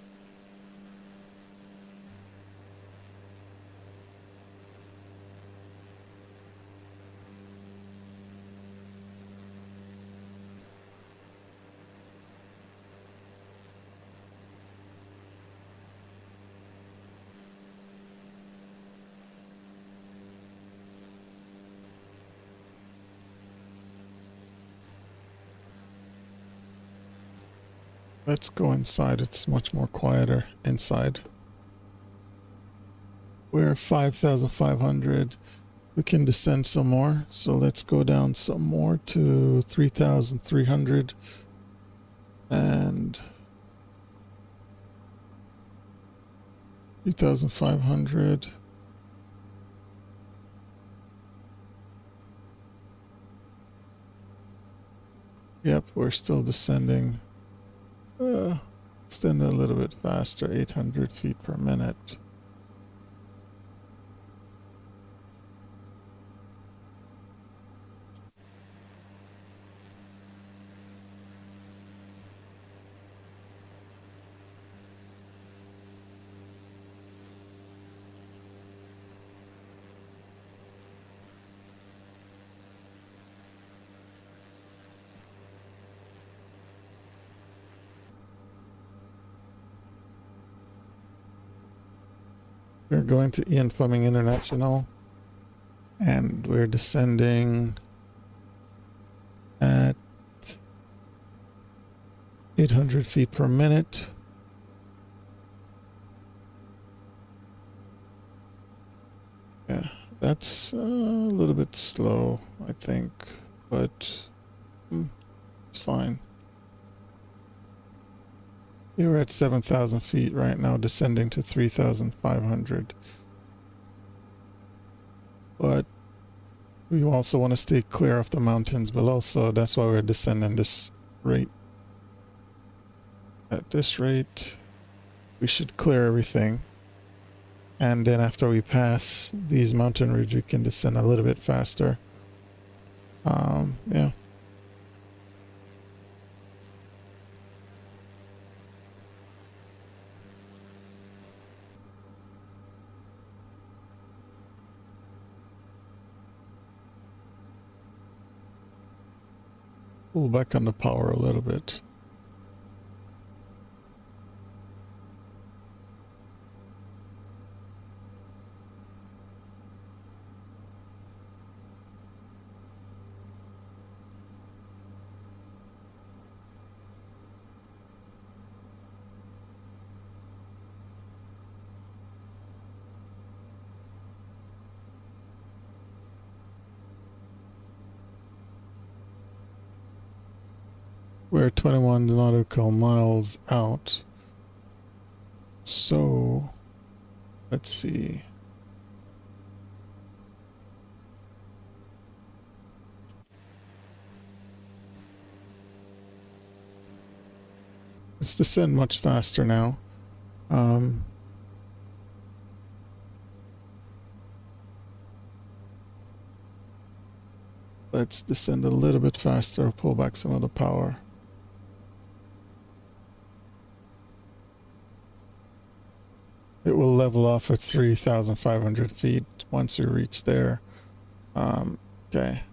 Let's go inside. It's much more quieter inside. We're 5,500. We can descend some more. So let's go down some more to 3,300. And 3,500. Yep, we're still descending. Extend a little bit faster, 800 feet per minute. We're going to Ian Fleming International, and we're descending at 800 feet per minute. Yeah, that's a little bit slow, I think, but it's fine. We're at 7,000 feet right now, descending to 3,500. But we also want to stay clear of the mountains below, so that's why we're descending this rate. At this rate, we should clear everything. And then after we pass these mountain ridges, we can descend a little bit faster. Yeah. Pull back on the power a little bit. We're 21 nautical miles out. So, let's see. Let's descend much faster now. Let's descend a little bit faster, pull back some of the power. It will level off at 3,500 feet once we reach there. Okay.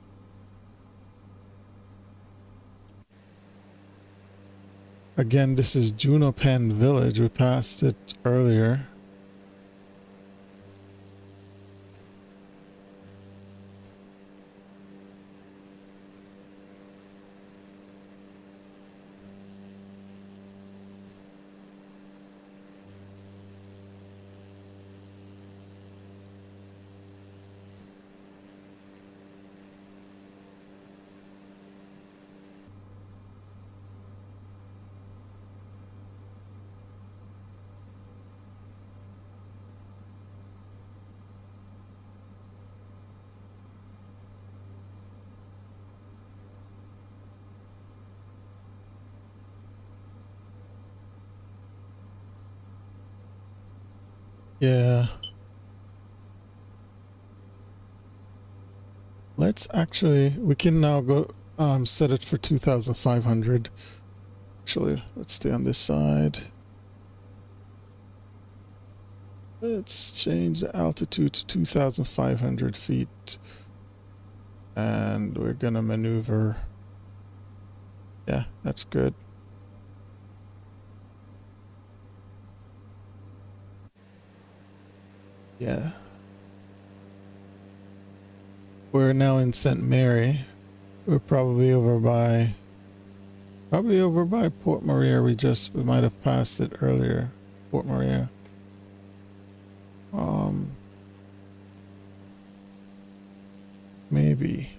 Again, this is Juno Pen Village. We passed it earlier. Yeah. Let's actually, we can now go set it for 2,500. Actually, let's stay on this side. Let's change the altitude to 2,500 feet. And we're gonna maneuver. Yeah, that's good. Yeah. We're now in St. Mary. We're probably over by Port Maria. We might have passed it earlier. Port Maria. Maybe.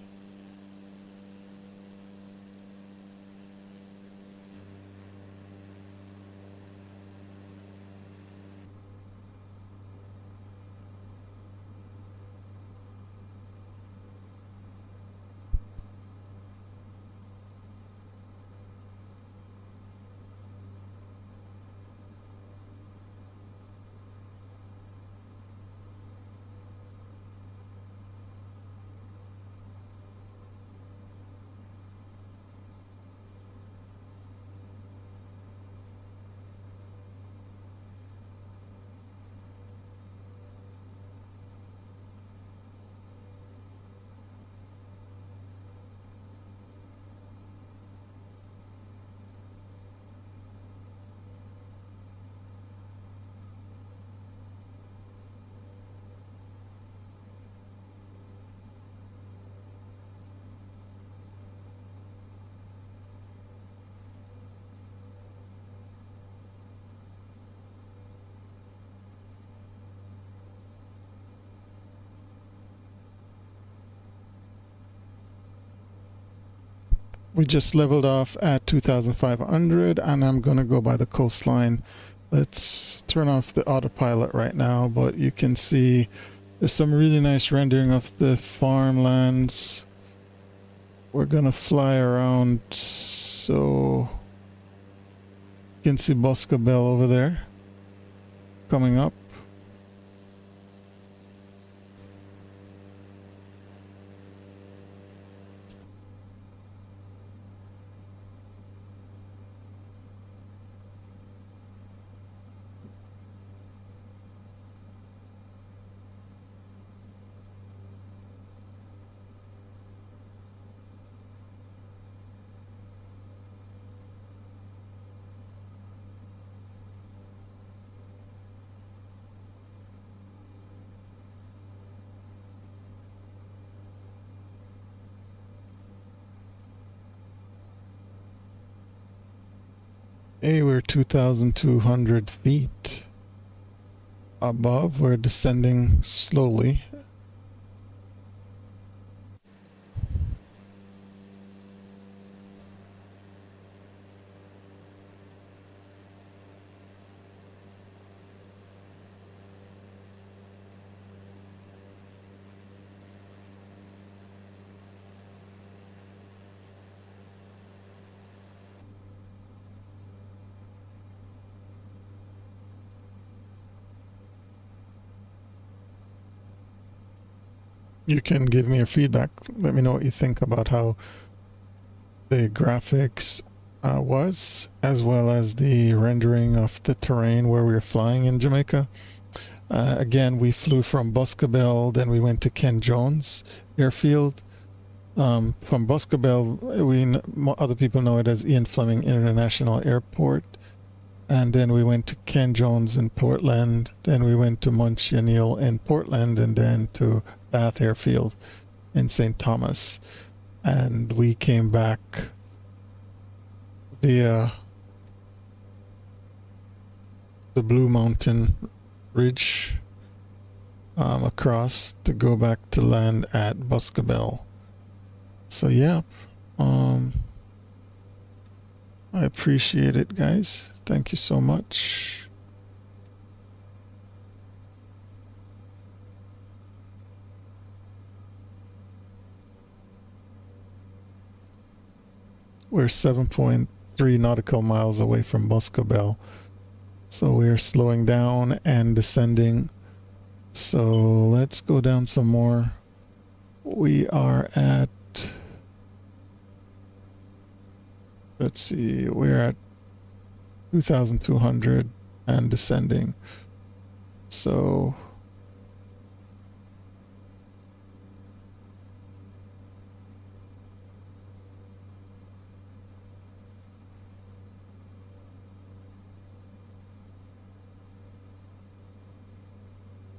We just leveled off at 2,500 and I'm gonna go by the coastline. Let's turn off the autopilot right now, but you can see there's some really nice rendering of the farmlands. We're gonna fly around, so you can see Boscobel over there coming up. Hey, we're 2,200 feet above. We're descending slowly. You can give me your feedback. Let me know what you think about how the graphics was, as well as the rendering of the terrain where we were flying in Jamaica. Again, we flew from Boscobel, then we went to Ken Jones Airfield. From Boscobel, other people know it as Ian Fleming International Airport. And then we went to Ken Jones in Portland. Then we went to Montchanil in Portland, and then to Bath Airfield in St. Thomas. And we came back via the Blue Mountain Ridge across to go back to land at Boscobel. So yeah, I appreciate it, guys. Thank you so much. We're 7.3 nautical miles away from Boscobel. So we're slowing down and descending So let's go down some more. We are at, let's see, we're at 2,200 and descending. So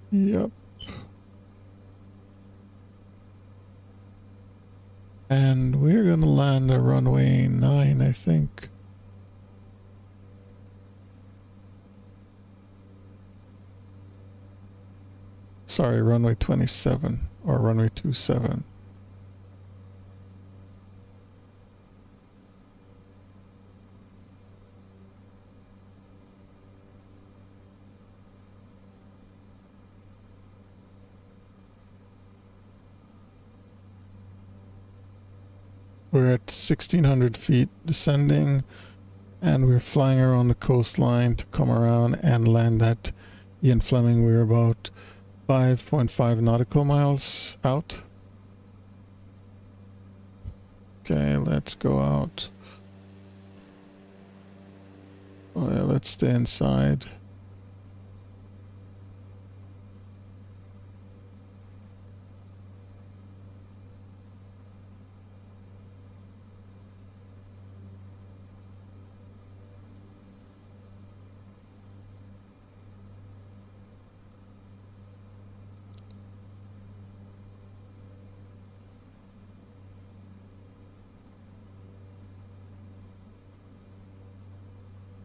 yep. And we're going to land at runway 9, I think. Sorry, runway 27 or runway 27. We're at 1,600 feet descending, and we're flying around the coastline to come around and land at Ian Fleming. We're about 5.5 nautical miles out. Okay, let's go out. Oh yeah, let's stay inside.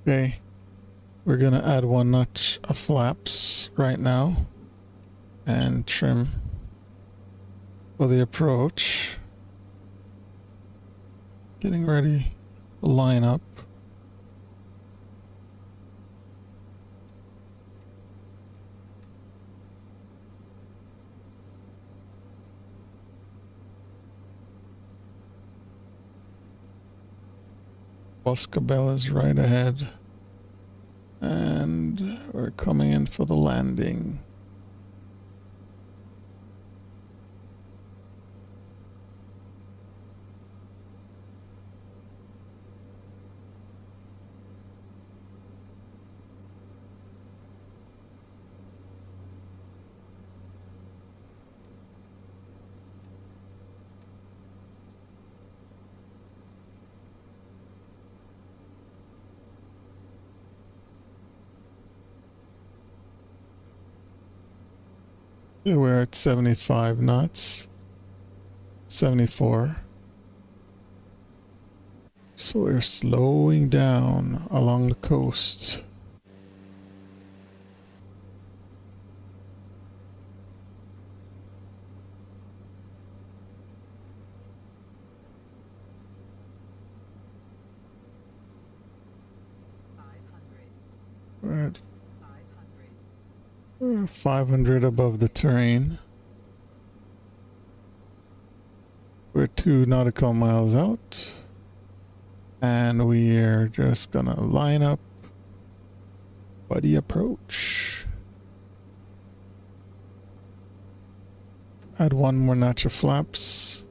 Okay, we're gonna add 1 notch of flaps right now and trim for the approach. Getting ready to line up. Boscabella's right ahead. And we're coming in for the landing. Yeah, we're at 75 knots. 74. So we're slowing down along the coast. We're at 500 above the terrain. We're 2 nautical miles out. And we're just gonna line up for the approach. Add 1 more notch of flaps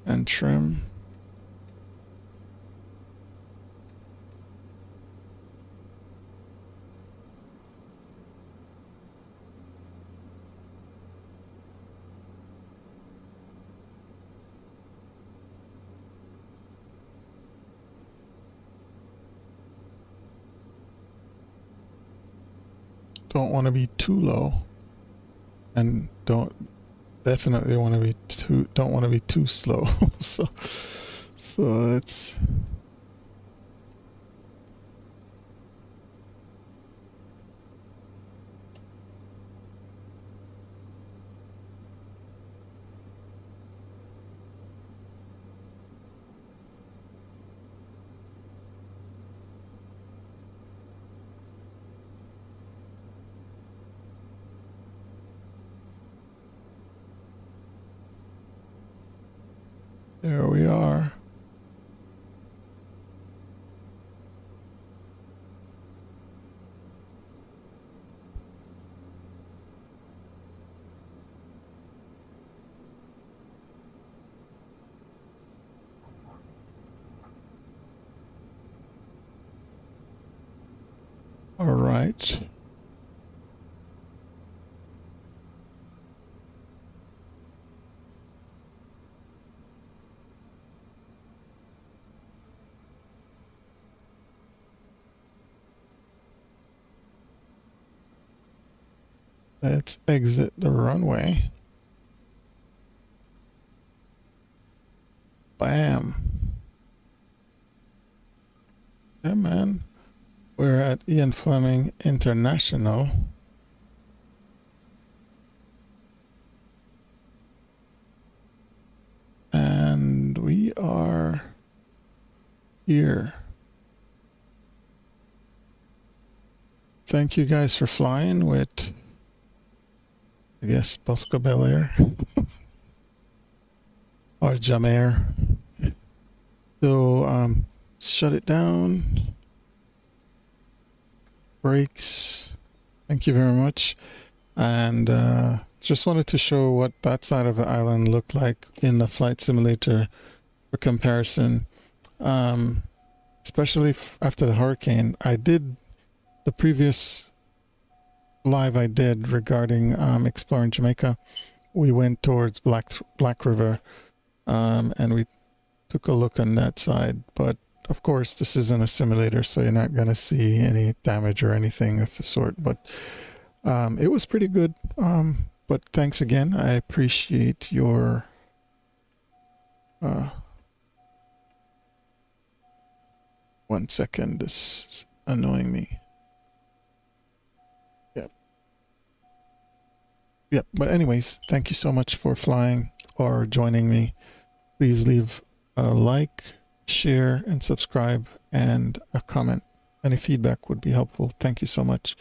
and trim. Don't want to be too low, and definitely want to be don't want to be too slow. so it's there we are. All right. Let's exit the runway. Bam. Yeah, man. We're at Ian Fleming International. And we are here. Thank you guys for flying with, I guess, Bosco Bel Air or Jamair. So, shut it down. Brakes. Thank you very much. And just wanted to show what that side of the island looked like in the flight simulator for comparison. Especially after the hurricane. I did the previous live I did regarding exploring Jamaica. We went towards Black River, and we took a look on that side. But of course, this isn't a simulator, so you're not going to see any damage or anything of the sort. But it was pretty good. But thanks again. I appreciate your 1 second. This is annoying me. Yep. But anyways, thank you so much for flying or joining me. Please leave a like, share, and subscribe, and a comment. Any feedback would be helpful. Thank you so much.